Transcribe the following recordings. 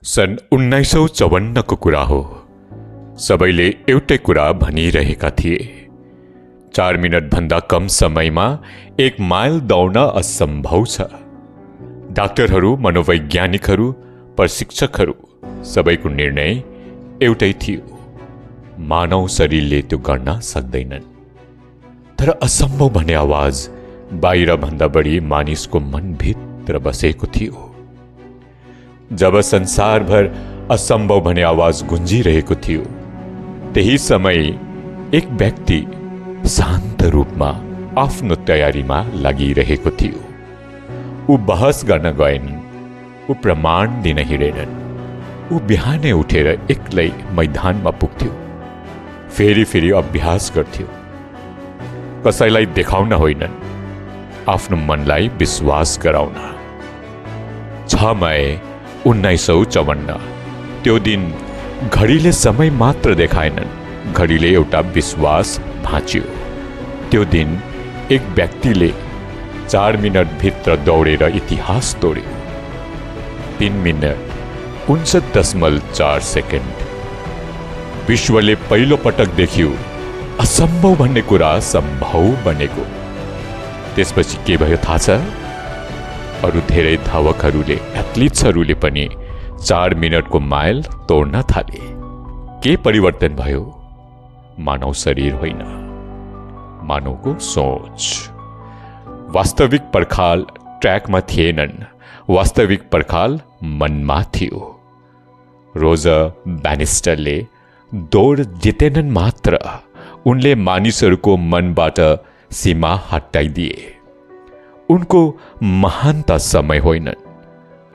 सन् 1954 को कुरा हो। सबैले एउटै कुरा भनिरहेका थिए, 4 मिनट भन्दा कम समयमा 1 माइल दौड्न असम्भव छ। डाक्टरहरू, मनोवैज्ञानिकहरू, प्रशिक्षकहरू सबैको निर्णय एउटै थियो, मानव शरीरले त्यो गर्न सक्दैनन्। तर असम्भव भन्ने आवाज बाहिर भन्दा बढी मानिसको मनभित्र बसेको थियो। जब संसारभर असम्भव भन्ने आवाज गुन्जिरहेको थियो, त्यही समय एक व्यक्ति शान्त रूपमा आफ्नो तयारीमा लागिरहेको थियो। ऊ बहस गर्न गएनन्, ऊ प्रमाण दिन हिँडेनन्। ऊ बिहानै उठेर एक्लै मैदानमा पुग्थ्यो, फेरि अभ्यास गर्थ्यो। कसैलाई देखाउन होइनन्, आफ्नो मनलाई विश्वास गराउन। 6 मई 1954 त्यो दिन घडीले समय मात्र देखाएनन्, घडीले एउटा विश्वास भाँच्यो। त्यो दिन एक व्यक्तिले 4 मिनट भित्र दौडेर इतिहास तोड्यो। 3 मिनट 59.4 सेकेन्ड। विश्वले पहिलो पटक देख्यो असम्भव भन्ने कुरा सम्भव बनेको। त्यसपछि के भयो थाहा छ? अरू धेरै धावकहरूले, एथलिट्सहरूले पनि 4 मिनटको माइल तोड्न थाले। के परिवर्तन भयो? मानव शरीर होइन, मानवको सोच। वास्तविक पर्खाल ट्र्याकमा थिएनन्, वास्तविक पर्खाल मनमा थियो। रोजर ब्यानिस्टरले दौड जितेनन् मात्र, उनले मानिसहरूको मनबाट सीमा हटाइदिए। उनको महानता समय होइनन्,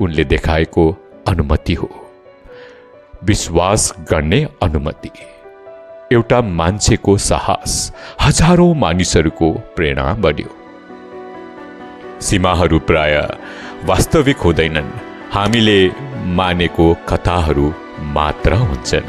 उनले देखाएको अनुमति हो, विश्वास गर्ने अनुमति। एउटा मान्छेको साहस हजारौं मानिसहरूको प्रेरणा बन्यो। सीमाहरू प्राय वास्तविक हुँदैनन्, हामीले मानेको कथाहरू मात्र हुन्छन्।